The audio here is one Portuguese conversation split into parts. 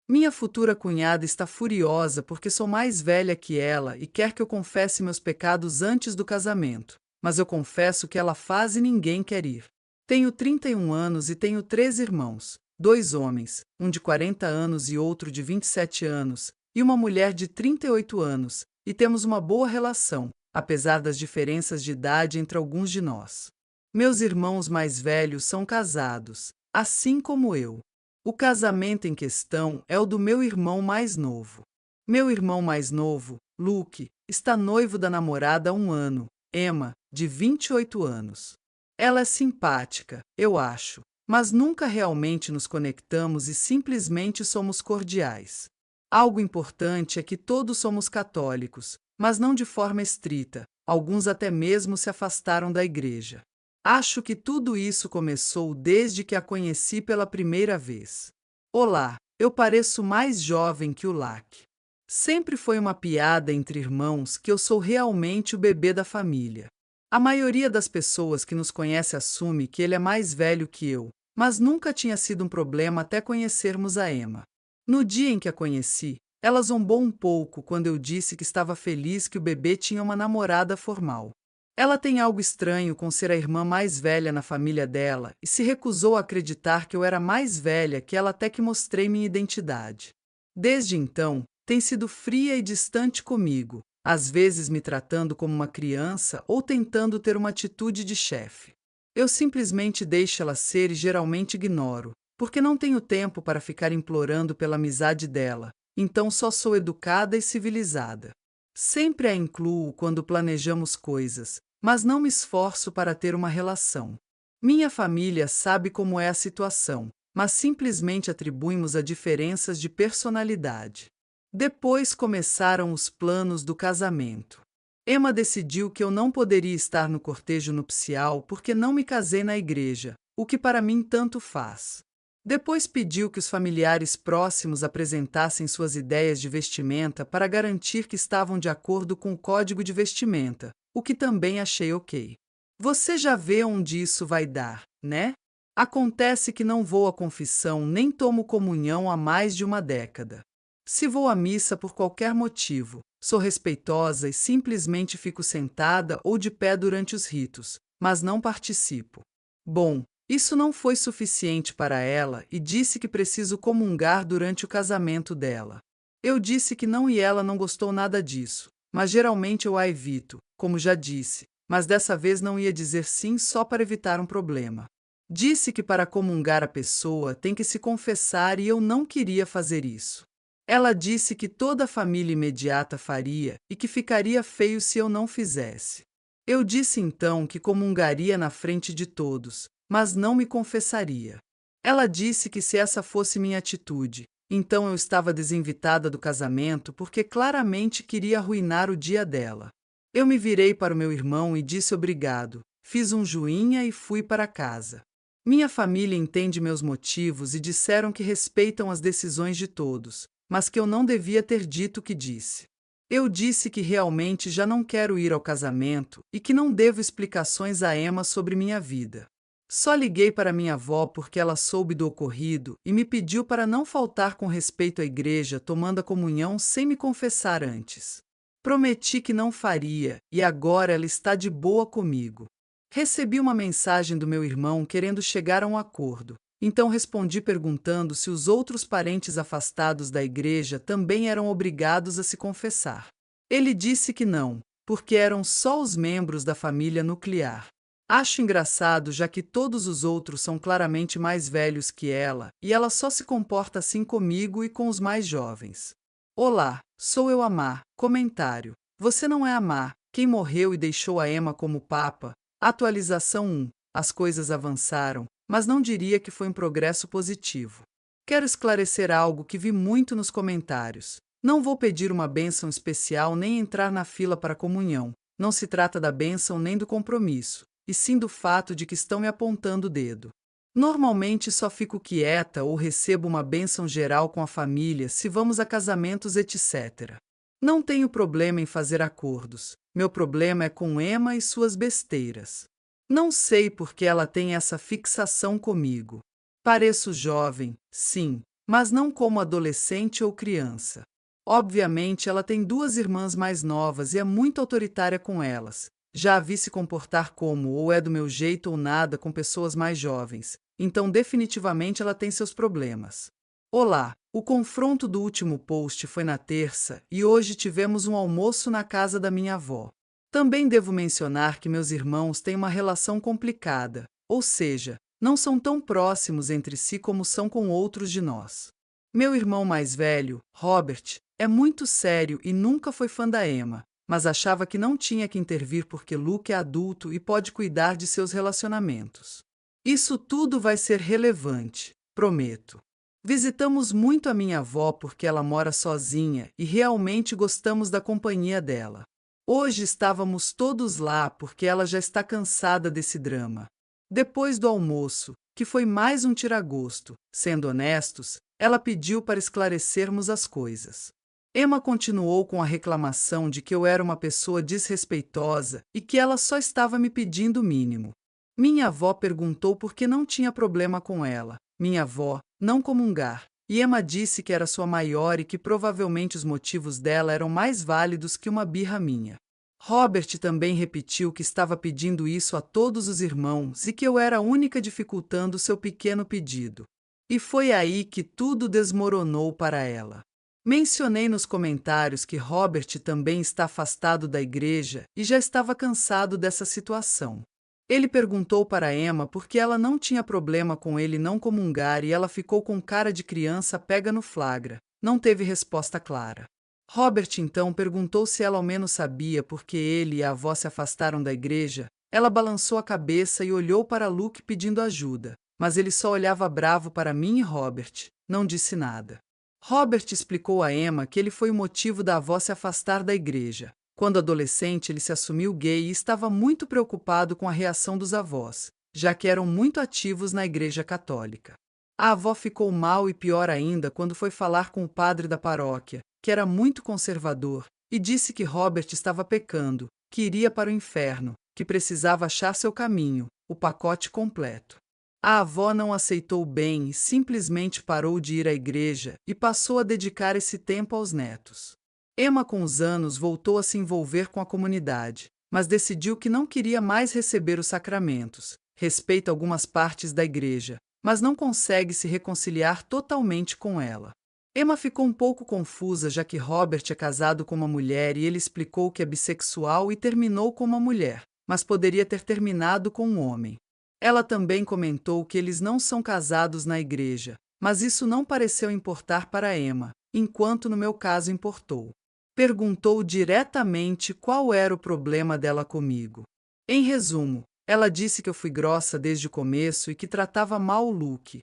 Minha futura cunhada está furiosa porque sou mais velha que ela e quer que eu confesse meus pecados antes do casamento, mas eu confesso que ela faz e ninguém quer ir. Tenho 31 anos e tenho 3 irmãos, 2 homens, um de 40 anos e outro de 27 anos, e uma mulher de 38 anos, e temos uma boa relação, apesar das diferenças de idade entre alguns de nós. Meus irmãos mais velhos são casados, assim como eu. O casamento em questão é o do meu irmão mais novo. Meu irmão mais novo, Luke, está noivo da namorada há um ano, Emma, de 28 anos. Ela é simpática, eu acho, mas nunca realmente nos conectamos e simplesmente somos cordiais. Algo importante é que todos somos católicos, mas não de forma estrita, alguns até mesmo se afastaram da igreja. Acho que tudo isso começou desde que a conheci pela primeira vez. Olá, eu pareço mais jovem que o Lac. Sempre foi uma piada entre irmãos que eu sou realmente o bebê da família. A maioria das pessoas que nos conhece assume que ele é mais velho que eu, mas nunca tinha sido um problema até conhecermos a Emma. No dia em que a conheci, ela zombou um pouco quando eu disse que estava feliz que o bebê tinha uma namorada formal. Ela tem algo estranho com ser a irmã mais velha na família dela e se recusou a acreditar que eu era mais velha que ela até que mostrei minha identidade. Desde então, tem sido fria e distante comigo, às vezes me tratando como uma criança ou tentando ter uma atitude de chefe. Eu simplesmente deixo ela ser e geralmente ignoro, porque não tenho tempo para ficar implorando pela amizade dela, então só sou educada e civilizada. Sempre a incluo quando planejamos coisas, mas não me esforço para ter uma relação. Minha família sabe como é a situação, mas simplesmente atribuímos a diferenças de personalidade. Depois começaram os planos do casamento. Emma decidiu que eu não poderia estar no cortejo nupcial porque não me casei na igreja, o que para mim tanto faz. Depois pediu que os familiares próximos apresentassem suas ideias de vestimenta para garantir que estavam de acordo com o código de vestimenta, o que também achei ok. Você já vê onde isso vai dar, né? Acontece que não vou à confissão nem tomo comunhão há mais de uma década. Se vou à missa por qualquer motivo, sou respeitosa e simplesmente fico sentada ou de pé durante os ritos, mas não participo. Bom, isso não foi suficiente para ela e disse que preciso comungar durante o casamento dela. Eu disse que não e ela não gostou nada disso, mas geralmente eu a evito, como já disse, mas dessa vez não ia dizer sim só para evitar um problema. Disse que para comungar a pessoa tem que se confessar e eu não queria fazer isso. Ela disse que toda a família imediata faria e que ficaria feio se eu não fizesse. Eu disse então que comungaria na frente de todos, mas não me confessaria. Ela disse que se essa fosse minha atitude, então eu estava desinvitada do casamento porque claramente queria arruinar o dia dela. Eu me virei para o meu irmão e disse obrigado, fiz um joinha e fui para casa. Minha família entende meus motivos e disseram que respeitam as decisões de todos, mas que eu não devia ter dito o que disse. Eu disse que realmente já não quero ir ao casamento e que não devo explicações a Emma sobre minha vida. Só liguei para minha avó porque ela soube do ocorrido e me pediu para não faltar com respeito à igreja tomando a comunhão sem me confessar antes. Prometi que não faria e agora ela está de boa comigo. Recebi uma mensagem do meu irmão querendo chegar a um acordo. Então respondi perguntando se os outros parentes afastados da igreja também eram obrigados a se confessar. Ele disse que não, porque eram só os membros da família nuclear. Acho engraçado, já que todos os outros são claramente mais velhos que ela, e ela só se comporta assim comigo e com os mais jovens. Olá, sou eu Amar. Comentário. Você não é Amar, quem morreu e deixou a Emma como papa. Atualização 1. As coisas avançaram, mas não diria que foi um progresso positivo. Quero esclarecer algo que vi muito nos comentários. Não vou pedir uma bênção especial nem entrar na fila para a comunhão. Não se trata da bênção nem do compromisso, e sim do fato de que estão me apontando o dedo. Normalmente só fico quieta ou recebo uma bênção geral com a família se vamos a casamentos, etc. Não tenho problema em fazer acordos. Meu problema é com Emma e suas besteiras. Não sei por que ela tem essa fixação comigo. Pareço jovem, sim, mas não como adolescente ou criança. Obviamente, ela tem duas irmãs mais novas e é muito autoritária com elas. Já a vi se comportar como ou é do meu jeito ou nada com pessoas mais jovens, então definitivamente ela tem seus problemas. Olá, o confronto do último post foi na terça e hoje tivemos um almoço na casa da minha avó. Também devo mencionar que meus irmãos têm uma relação complicada, ou seja, não são tão próximos entre si como são com outros de nós. Meu irmão mais velho, Robert, é muito sério e nunca foi fã da Emma, mas achava que não tinha que intervir porque Luke é adulto e pode cuidar de seus relacionamentos. Isso tudo vai ser relevante, prometo. Visitamos muito a minha avó porque ela mora sozinha e realmente gostamos da companhia dela. Hoje estávamos todos lá porque ela já está cansada desse drama. Depois do almoço, que foi mais um tiragosto, sendo honestos, ela pediu para esclarecermos as coisas. Emma continuou com a reclamação de que eu era uma pessoa desrespeitosa e que ela só estava me pedindo o mínimo. Minha avó perguntou por que não tinha problema com ela. Minha avó, não comungar. E Emma disse que era sua maior e que provavelmente os motivos dela eram mais válidos que uma birra minha. Robert também repetiu que estava pedindo isso a todos os irmãos e que eu era a única dificultando seu pequeno pedido. E foi aí que tudo desmoronou para ela. Mencionei nos comentários que Robert também está afastado da igreja e já estava cansado dessa situação. Ele perguntou para Emma por que ela não tinha problema com ele não comungar e ela ficou com cara de criança pega no flagra. Não teve resposta clara. Robert então perguntou se ela ao menos sabia por que ele e a avó se afastaram da igreja. Ela balançou a cabeça e olhou para Luke pedindo ajuda, mas ele só olhava bravo para mim e Robert. Não disse nada. Robert explicou a Emma que ele foi o motivo da avó se afastar da igreja. Quando adolescente, ele se assumiu gay e estava muito preocupado com a reação dos avós, já que eram muito ativos na igreja católica. A avó ficou mal e pior ainda quando foi falar com o padre da paróquia, que era muito conservador, e disse que Robert estava pecando, que iria para o inferno, que precisava achar seu caminho, o pacote completo. A avó não aceitou bem e simplesmente parou de ir à igreja e passou a dedicar esse tempo aos netos. Emma, com os anos, voltou a se envolver com a comunidade, mas decidiu que não queria mais receber os sacramentos, respeita algumas partes da igreja, mas não consegue se reconciliar totalmente com ela. Emma ficou um pouco confusa já que Robert é casado com uma mulher e ele explicou que é bissexual e terminou com uma mulher, mas poderia ter terminado com um homem. Ela também comentou que eles não são casados na igreja, mas isso não pareceu importar para Emma, enquanto no meu caso importou. Perguntou diretamente qual era o problema dela comigo. Em resumo, ela disse que eu fui grossa desde o começo e que tratava mal o Luke.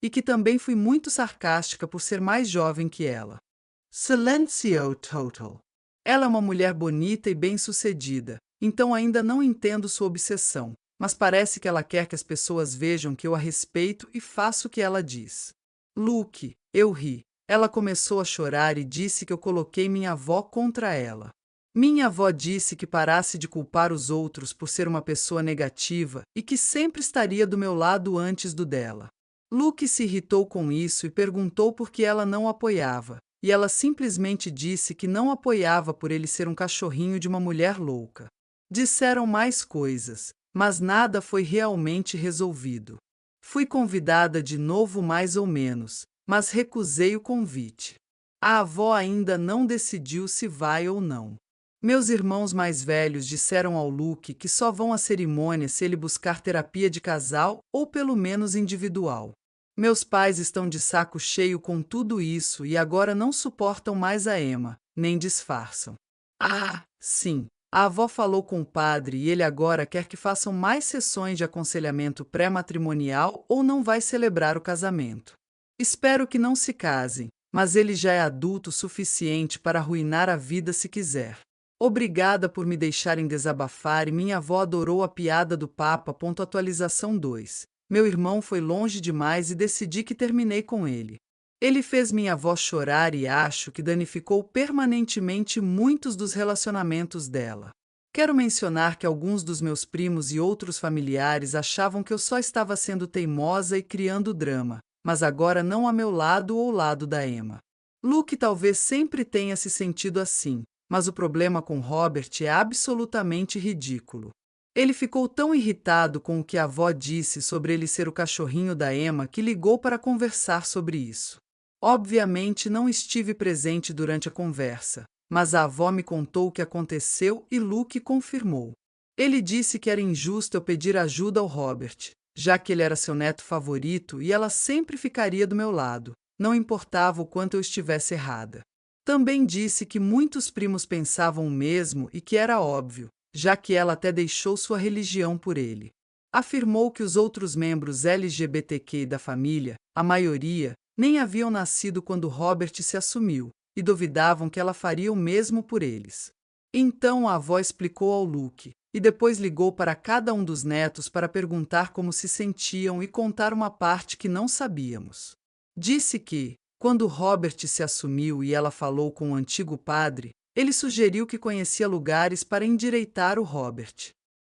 E que também fui muito sarcástica por ser mais jovem que ela. Silencio total. Ela é uma mulher bonita e bem-sucedida, então ainda não entendo sua obsessão, mas parece que ela quer que as pessoas vejam que eu a respeito e faço o que ela diz. Luke, eu ri. Ela começou a chorar e disse que eu coloquei minha avó contra ela. Minha avó disse que parasse de culpar os outros por ser uma pessoa negativa e que sempre estaria do meu lado antes do dela. Luke se irritou com isso e perguntou por que ela não o apoiava, e ela simplesmente disse que não apoiava por ele ser um cachorrinho de uma mulher louca. Disseram mais coisas, mas nada foi realmente resolvido. Fui convidada de novo mais ou menos, mas recusei o convite. A avó ainda não decidiu se vai ou não. Meus irmãos mais velhos disseram ao Luke que só vão à cerimônia se ele buscar terapia de casal ou pelo menos individual. Meus pais estão de saco cheio com tudo isso e agora não suportam mais a Emma, nem disfarçam. Sim, a avó falou com o padre e ele agora quer que façam mais sessões de aconselhamento pré-matrimonial ou não vai celebrar o casamento. Espero que não se casem, mas ele já é adulto o suficiente para arruinar a vida se quiser. Obrigada por me deixarem desabafar e minha avó adorou a piada do Papa. Atualização 2. Meu irmão foi longe demais e decidi que terminei com ele. Ele fez minha avó chorar e acho que danificou permanentemente muitos dos relacionamentos dela. Quero mencionar que alguns dos meus primos e outros familiares achavam que eu só estava sendo teimosa e criando drama, mas agora não a meu lado ou lado da Emma. Luke talvez sempre tenha se sentido assim, mas o problema com Robert é absolutamente ridículo. Ele ficou tão irritado com o que a avó disse sobre ele ser o cachorrinho da Emma que ligou para conversar sobre isso. Obviamente não estive presente durante a conversa, mas a avó me contou o que aconteceu e Luke confirmou. Ele disse que era injusto eu pedir ajuda ao Robert, já que ele era seu neto favorito e ela sempre ficaria do meu lado, não importava o quanto eu estivesse errada. Também disse que muitos primos pensavam o mesmo e que era óbvio, já que ela até deixou sua religião por ele. Afirmou que os outros membros LGBTQ da família, a maioria, nem haviam nascido quando Robert se assumiu, e duvidavam que ela faria o mesmo por eles. Então a avó explicou ao Luke, e depois ligou para cada um dos netos para perguntar como se sentiam e contar uma parte que não sabíamos. Disse que, quando Robert se assumiu e ela falou com o antigo padre, ele sugeriu que conhecia lugares para endireitar o Robert.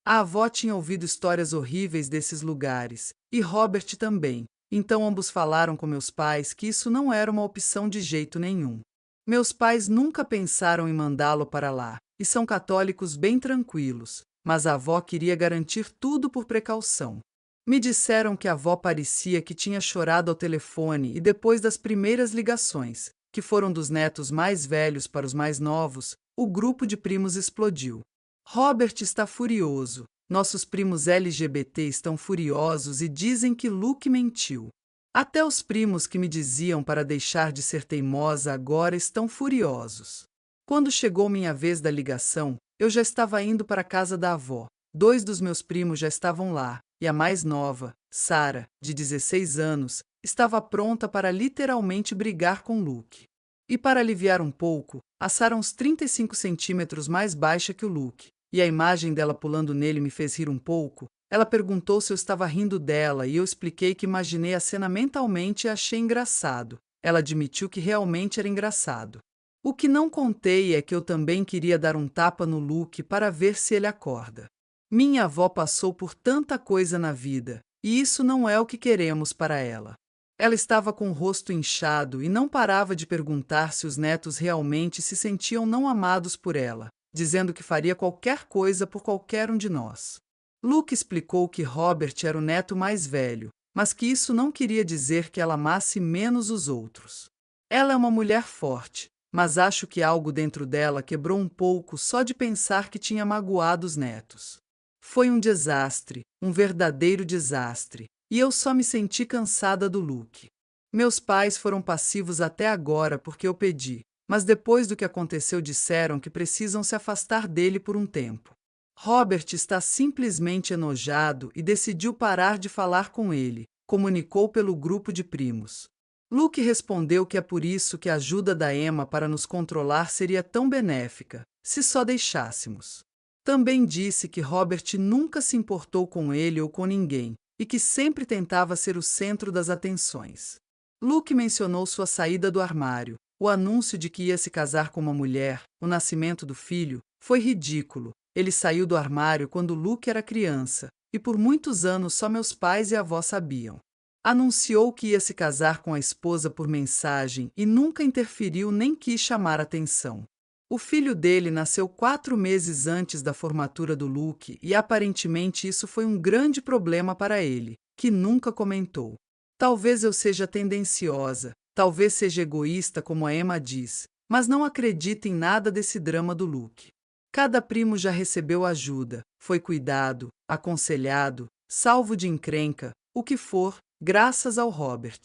A avó tinha ouvido histórias horríveis desses lugares, e Robert também, então ambos falaram com meus pais que isso não era uma opção de jeito nenhum. Meus pais nunca pensaram em mandá-lo para lá, e são católicos bem tranquilos, mas a avó queria garantir tudo por precaução. Me disseram que a avó parecia que tinha chorado ao telefone e depois das primeiras ligações, que foram dos netos mais velhos para os mais novos, o grupo de primos explodiu. Robert está furioso. Nossos primos LGBT estão furiosos e dizem que Luke mentiu. Até os primos que me diziam para deixar de ser teimosa agora estão furiosos. Quando chegou minha vez da ligação, eu já estava indo para a casa da avó. 2 dos meus primos já estavam lá, e a mais nova, Sarah, de 16 anos, estava pronta para literalmente brigar com Luke. E para aliviar um pouco, a Sarah uns 35 centímetros mais baixa que o Luke, e a imagem dela pulando nele me fez rir um pouco. Ela perguntou se eu estava rindo dela e eu expliquei que imaginei a cena mentalmente e achei engraçado. Ela admitiu que realmente era engraçado. O que não contei é que eu também queria dar um tapa no Luke para ver se ele acorda. Minha avó passou por tanta coisa na vida, e isso não é o que queremos para ela. Ela estava com o rosto inchado e não parava de perguntar se os netos realmente se sentiam não amados por ela, dizendo que faria qualquer coisa por qualquer um de nós. Luke explicou que Robert era o neto mais velho, mas que isso não queria dizer que ela amasse menos os outros. Ela é uma mulher forte, mas acho que algo dentro dela quebrou um pouco só de pensar que tinha magoado os netos. Foi um desastre, um verdadeiro desastre, e eu só me senti cansada do Luke. Meus pais foram passivos até agora porque eu pedi, mas depois do que aconteceu disseram que precisam se afastar dele por um tempo. Robert está simplesmente enojado e decidiu parar de falar com ele, comunicou pelo grupo de primos. Luke respondeu que é por isso que a ajuda da Emma para nos controlar seria tão benéfica, se só deixássemos. Também disse que Robert nunca se importou com ele ou com ninguém, e que sempre tentava ser o centro das atenções. Luke mencionou sua saída do armário, o anúncio de que ia se casar com uma mulher, o nascimento do filho, foi ridículo. Ele saiu do armário quando Luke era criança, e por muitos anos só meus pais e a avó sabiam. Anunciou que ia se casar com a esposa por mensagem e nunca interferiu nem quis chamar atenção. O filho dele nasceu 4 meses antes da formatura do Luke e aparentemente isso foi um grande problema para ele, que nunca comentou. Talvez eu seja tendenciosa, talvez seja egoísta como a Emma diz, mas não acredito em nada desse drama do Luke. Cada primo já recebeu ajuda, foi cuidado, aconselhado, salvo de encrenca, o que for, graças ao Robert.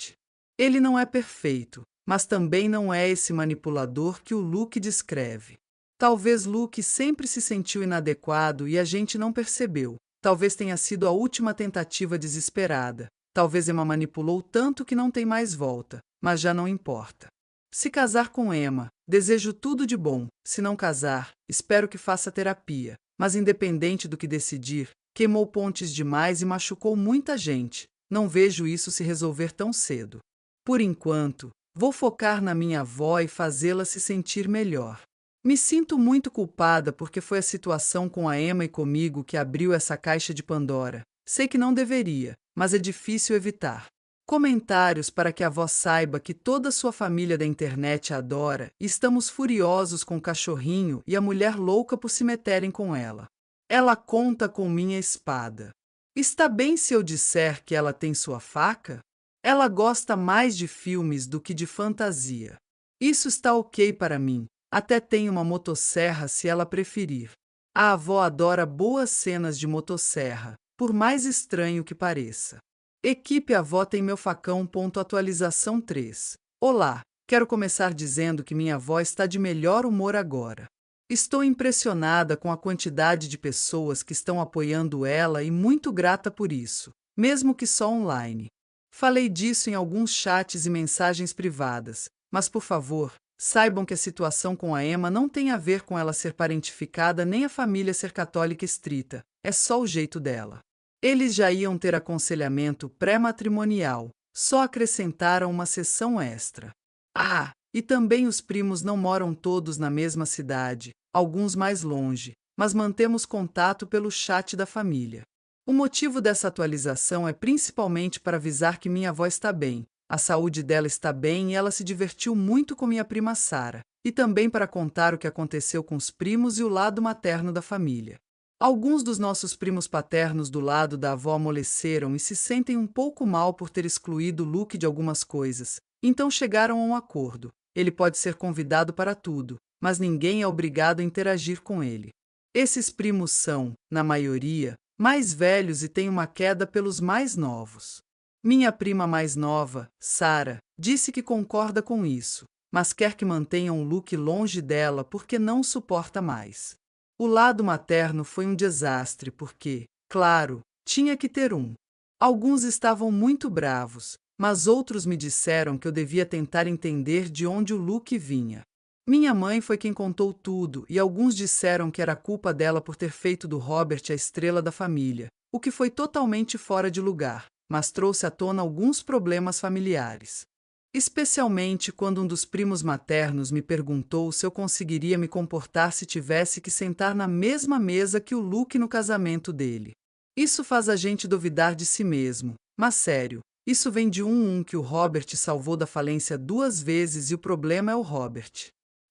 Ele não é perfeito, mas também não é esse manipulador que o Luke descreve. Talvez Luke sempre se sentiu inadequado e a gente não percebeu. Talvez tenha sido a última tentativa desesperada. Talvez Emma manipulou tanto que não tem mais volta, mas já não importa. Se casar com Emma, desejo tudo de bom. Se não casar, espero que faça terapia. Mas independente do que decidir, queimou pontes demais e machucou muita gente. Não vejo isso se resolver tão cedo. Por enquanto, vou focar na minha avó e fazê-la se sentir melhor. Me sinto muito culpada porque foi a situação com a Emma e comigo que abriu essa caixa de Pandora. Sei que não deveria, mas é difícil evitar. Comentários para que a avó saiba que toda sua família da internet a adora e estamos furiosos com o cachorrinho e a mulher louca por se meterem com ela. Ela conta com minha espada. Está bem se eu disser que ela tem sua faca? Ela gosta mais de filmes do que de fantasia. Isso está ok para mim. Até tem uma motosserra se ela preferir. A avó adora boas cenas de motosserra, por mais estranho que pareça. Equipe Avó tem meu facão. Atualização 3. Olá, quero começar dizendo que minha avó está de melhor humor agora. Estou impressionada com a quantidade de pessoas que estão apoiando ela e muito grata por isso, mesmo que só online. Falei disso em alguns chats e mensagens privadas, mas por favor, saibam que a situação com a Emma não tem a ver com ela ser parentificada nem a família ser católica estrita, é só o jeito dela. Eles já iam ter aconselhamento pré-matrimonial, só acrescentaram uma sessão extra. Ah, e também os primos não moram todos na mesma cidade, alguns mais longe, mas mantemos contato pelo chat da família. O motivo dessa atualização é principalmente para avisar que minha avó está bem, a saúde dela está bem e ela se divertiu muito com minha prima Sara, e também para contar o que aconteceu com os primos e o lado materno da família. Alguns dos nossos primos paternos do lado da avó amoleceram e se sentem um pouco mal por ter excluído Luke de algumas coisas, então chegaram a um acordo. Ele pode ser convidado para tudo, mas ninguém é obrigado a interagir com ele. Esses primos são, na maioria, mais velhos e têm uma queda pelos mais novos. Minha prima mais nova, Sara, disse que concorda com isso, mas quer que mantenham Luke longe dela porque não o suporta mais. O lado materno foi um desastre porque, claro, tinha que ter um. Alguns estavam muito bravos, mas outros me disseram que eu devia tentar entender de onde o Luke vinha. Minha mãe foi quem contou tudo e alguns disseram que era culpa dela por ter feito do Robert a estrela da família, o que foi totalmente fora de lugar, mas trouxe à tona alguns problemas familiares. Especialmente quando um dos primos maternos me perguntou se eu conseguiria me comportar se tivesse que sentar na mesma mesa que o Luke no casamento dele. Isso faz a gente duvidar de si mesmo, mas sério, isso vem de que o Robert salvou da falência 2 vezes e o problema é o Robert.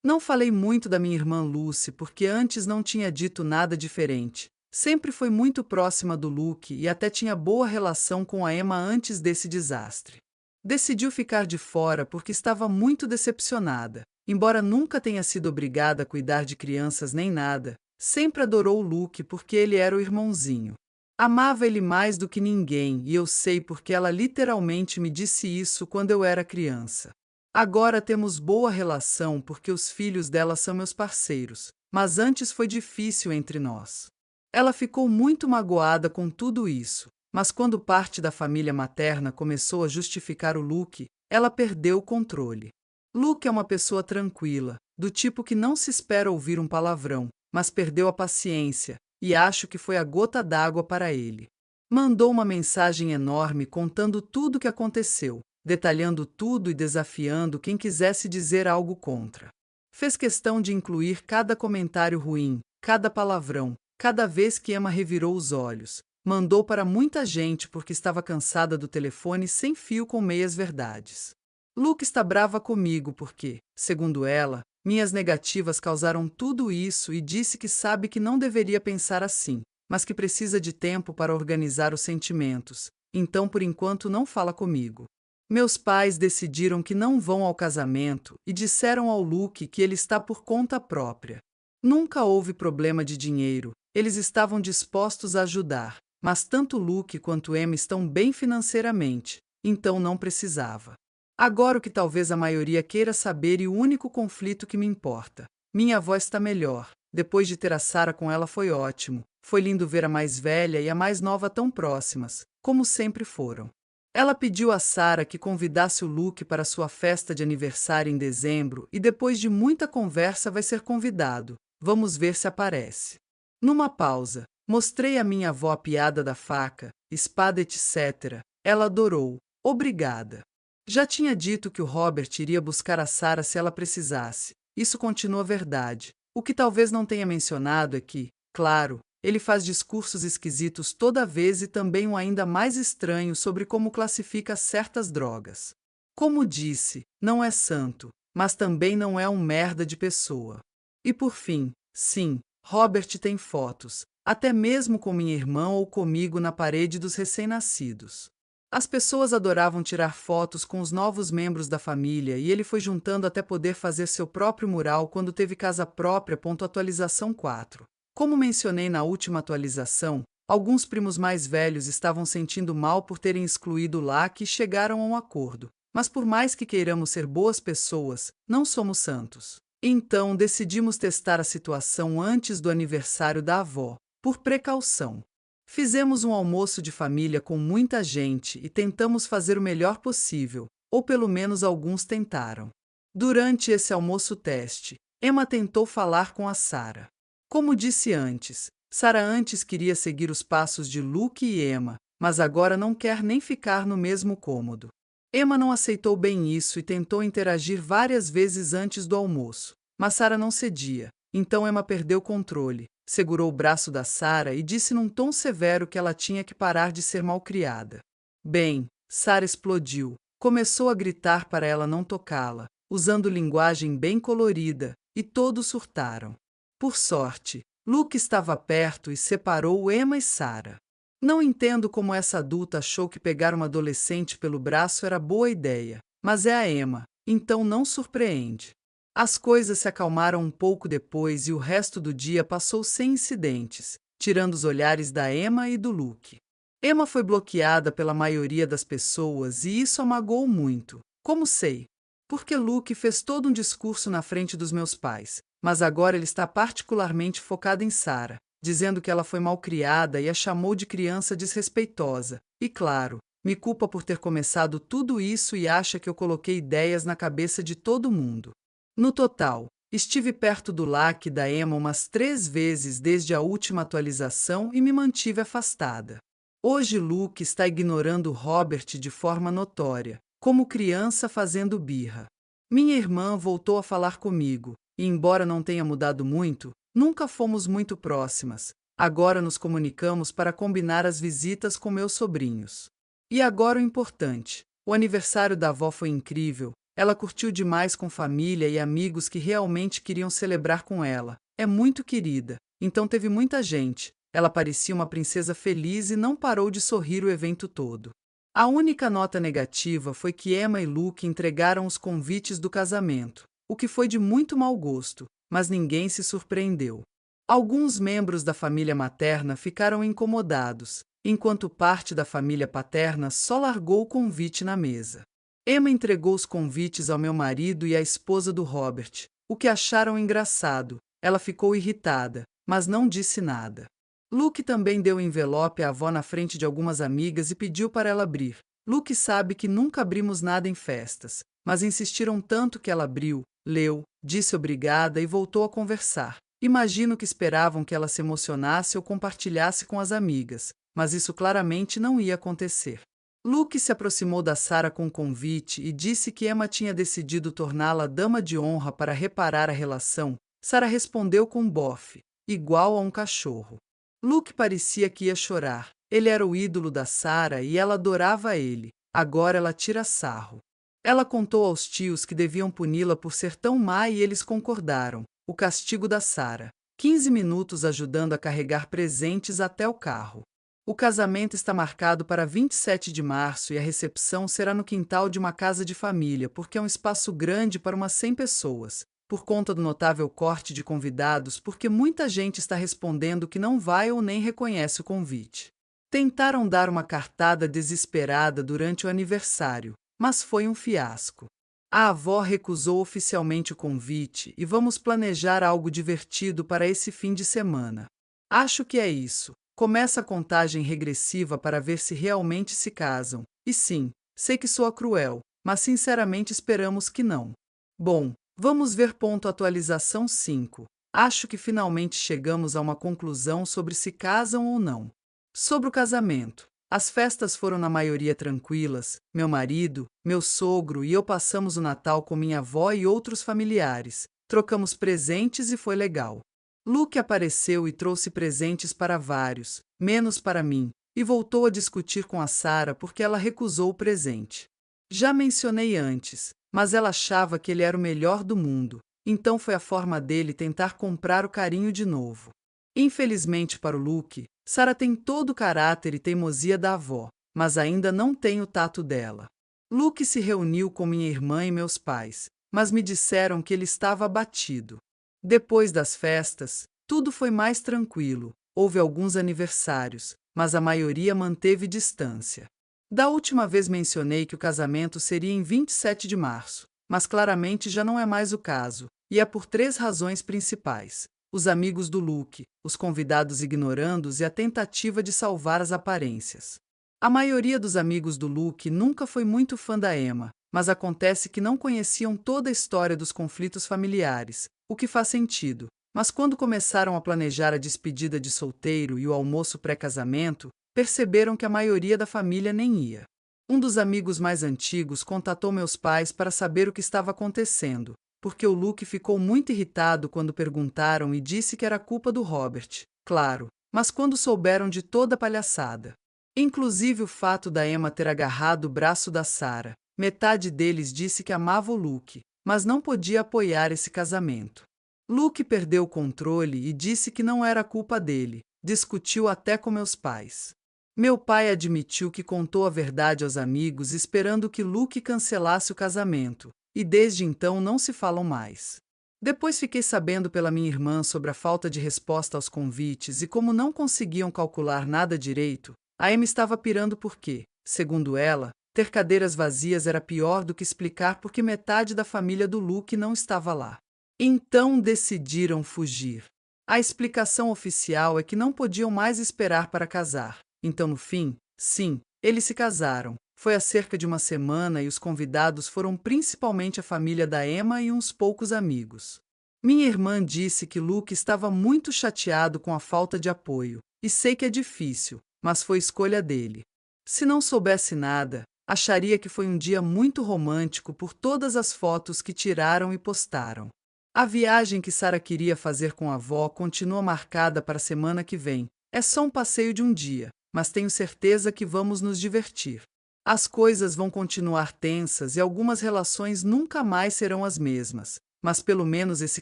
Não falei muito da minha irmã Lucy porque antes não tinha dito nada diferente. Sempre foi muito próxima do Luke e até tinha boa relação com a Emma antes desse desastre. Decidiu ficar de fora porque estava muito decepcionada. Embora nunca tenha sido obrigada a cuidar de crianças nem nada, sempre adorou o Luke porque ele era o irmãozinho. Amava ele mais do que ninguém e eu sei porque ela literalmente me disse isso quando eu era criança. Agora temos boa relação porque os filhos dela são meus parceiros, mas antes foi difícil entre nós. Ela ficou muito magoada com tudo isso. Mas quando parte da família materna começou a justificar o Luke, ela perdeu o controle. Luke é uma pessoa tranquila, do tipo que não se espera ouvir um palavrão, mas perdeu a paciência, e acho que foi a gota d'água para ele. Mandou uma mensagem enorme contando tudo o que aconteceu, detalhando tudo e desafiando quem quisesse dizer algo contra. Fez questão de incluir cada comentário ruim, cada palavrão, cada vez que Emma revirou os olhos. Mandou para muita gente porque estava cansada do telefone sem fio com meias-verdades. Luke está brava comigo porque, segundo ela, minhas negativas causaram tudo isso e disse que sabe que não deveria pensar assim, mas que precisa de tempo para organizar os sentimentos, então por enquanto não fala comigo. Meus pais decidiram que não vão ao casamento e disseram ao Luke que ele está por conta própria. Nunca houve problema de dinheiro, eles estavam dispostos a ajudar. Mas tanto Luke quanto Emma estão bem financeiramente, então não precisava. Agora o que talvez a maioria queira saber e o único conflito que me importa. Minha avó está melhor. Depois de ter a Sara com ela foi ótimo. Foi lindo ver a mais velha e a mais nova tão próximas, como sempre foram. Ela pediu a Sara que convidasse o Luke para sua festa de aniversário em dezembro e depois de muita conversa vai ser convidado. Vamos ver se aparece. Numa pausa, mostrei à minha avó a piada da faca, espada, etc. Ela adorou. Obrigada. Já tinha dito que o Robert iria buscar a Sara se ela precisasse. Isso continua verdade. O que talvez não tenha mencionado é que, claro, ele faz discursos esquisitos toda vez e também um ainda mais estranho sobre como classifica certas drogas. Como disse, não é santo, mas também não é um merda de pessoa. E por fim, sim, Robert tem fotos, até mesmo com minha irmã ou comigo na parede dos recém-nascidos. As pessoas adoravam tirar fotos com os novos membros da família e ele foi juntando até poder fazer seu próprio mural quando teve casa própria. Atualização 4. Como mencionei na última atualização, alguns primos mais velhos estavam sentindo mal por terem excluído o LAC e chegaram a um acordo. Mas por mais que queiramos ser boas pessoas, não somos santos. Então decidimos testar a situação antes do aniversário da avó, por precaução. Fizemos um almoço de família com muita gente e tentamos fazer o melhor possível, ou pelo menos alguns tentaram. Durante esse almoço teste, Emma tentou falar com a Sarah. Como disse antes, Sarah antes queria seguir os passos de Luke e Emma, mas agora não quer nem ficar no mesmo cômodo. Emma não aceitou bem isso e tentou interagir várias vezes antes do almoço, mas Sarah não cedia, então Emma perdeu o controle. Segurou o braço da Sarah e disse num tom severo que ela tinha que parar de ser malcriada. Bem, Sarah explodiu. Começou a gritar para ela não tocá-la, usando linguagem bem colorida, e todos surtaram. Por sorte, Luke estava perto e separou Emma e Sarah. Não entendo como essa adulta achou que pegar uma adolescente pelo braço era boa ideia, mas é a Emma, então não surpreende. As coisas se acalmaram um pouco depois e o resto do dia passou sem incidentes, tirando os olhares da Emma e do Luke. Emma foi bloqueada pela maioria das pessoas e isso a magoou muito. Como sei? Porque Luke fez todo um discurso na frente dos meus pais, mas agora ele está particularmente focado em Sarah, dizendo que ela foi malcriada e a chamou de criança desrespeitosa. E claro, me culpa por ter começado tudo isso e acha que eu coloquei ideias na cabeça de todo mundo. No total, estive perto do LAC da Emma umas 3 vezes desde a última atualização e me mantive afastada. Hoje Luke está ignorando Robert de forma notória, como criança fazendo birra. Minha irmã voltou a falar comigo, e embora não tenha mudado muito, nunca fomos muito próximas. Agora nos comunicamos para combinar as visitas com meus sobrinhos. E agora o importante: o aniversário da avó foi incrível. Ela curtiu demais com família e amigos que realmente queriam celebrar com ela. É muito querida, então teve muita gente. Ela parecia uma princesa feliz e não parou de sorrir o evento todo. A única nota negativa foi que Emma e Luke entregaram os convites do casamento, o que foi de muito mau gosto, mas ninguém se surpreendeu. Alguns membros da família materna ficaram incomodados, enquanto parte da família paterna só largou o convite na mesa. Emma entregou os convites ao meu marido e à esposa do Robert, o que acharam engraçado. Ela ficou irritada, mas não disse nada. Luke também deu o envelope à avó na frente de algumas amigas e pediu para ela abrir. Luke sabe que nunca abrimos nada em festas, mas insistiram tanto que ela abriu, leu, disse obrigada e voltou a conversar. Imagino que esperavam que ela se emocionasse ou compartilhasse com as amigas, mas isso claramente não ia acontecer. Luke se aproximou da Sarah com o convite e disse que Emma tinha decidido torná-la dama de honra para reparar a relação. Sarah respondeu com um bofe, igual a um cachorro. Luke parecia que ia chorar. Ele era o ídolo da Sarah e ela adorava ele. Agora ela tira sarro. Ela contou aos tios que deviam puni-la por ser tão má e eles concordaram. O castigo da Sarah: 15 minutos ajudando a carregar presentes até o carro. O casamento está marcado para 27 de março e a recepção será no quintal de uma casa de família, porque é um espaço grande para umas 100 pessoas. Por conta do notável corte de convidados, porque muita gente está respondendo que não vai ou nem reconhece o convite. Tentaram dar uma cartada desesperada durante o aniversário, mas foi um fiasco. A avó recusou oficialmente o convite e vamos planejar algo divertido para esse fim de semana. Acho que é isso. Começa a contagem regressiva para ver se realmente se casam. E sim, sei que soa cruel, mas sinceramente esperamos que não. Bom, vamos ver. Atualização 5. Acho que finalmente chegamos a uma conclusão sobre se casam ou não. Sobre o casamento. As festas foram na maioria tranquilas. Meu marido, meu sogro e eu passamos o Natal com minha avó e outros familiares. Trocamos presentes e foi legal. Luke apareceu e trouxe presentes para vários, menos para mim, e voltou a discutir com a Sarah porque ela recusou o presente. Já mencionei antes, mas ela achava que ele era o melhor do mundo, então foi a forma dele tentar comprar o carinho de novo. Infelizmente para o Luke, Sarah tem todo o caráter e teimosia da avó, mas ainda não tem o tato dela. Luke se reuniu com minha irmã e meus pais, mas me disseram que ele estava abatido. Depois das festas, tudo foi mais tranquilo. Houve alguns aniversários, mas a maioria manteve distância. Da última vez mencionei que o casamento seria em 27 de março, mas claramente já não é mais o caso, e é por 3 razões principais: os amigos do Luke, os convidados ignorandos e a tentativa de salvar as aparências. A maioria dos amigos do Luke nunca foi muito fã da Emma, mas acontece que não conheciam toda a história dos conflitos familiares, o que faz sentido. Mas quando começaram a planejar a despedida de solteiro e o almoço pré-casamento, perceberam que a maioria da família nem ia. Um dos amigos mais antigos contatou meus pais para saber o que estava acontecendo, porque o Luke ficou muito irritado quando perguntaram e disse que era culpa do Robert, claro, mas quando souberam de toda a palhaçada. Inclusive o fato da Emma ter agarrado o braço da Sarah, metade deles disse que amava o Luke, mas não podia apoiar esse casamento. Luke perdeu o controle e disse que não era culpa dele, discutiu até com meus pais. Meu pai admitiu que contou a verdade aos amigos esperando que Luke cancelasse o casamento, e desde então não se falam mais. Depois fiquei sabendo pela minha irmã sobre a falta de resposta aos convites e como não conseguiam calcular nada direito, a Emma estava pirando porque, segundo ela, ter cadeiras vazias era pior do que explicar porque metade da família do Luke não estava lá. Então decidiram fugir. A explicação oficial é que não podiam mais esperar para casar. Então, no fim, sim, eles se casaram. Foi há cerca de uma semana e os convidados foram principalmente a família da Emma e uns poucos amigos. Minha irmã disse que Luke estava muito chateado com a falta de apoio, e sei que é difícil, mas foi escolha dele. Se não soubesse nada, acharia que foi um dia muito romântico por todas as fotos que tiraram e postaram. A viagem que Sarah queria fazer com a avó continua marcada para a semana que vem. É só um passeio de um dia, mas tenho certeza que vamos nos divertir. As coisas vão continuar tensas e algumas relações nunca mais serão as mesmas, mas pelo menos esse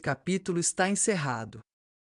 capítulo está encerrado.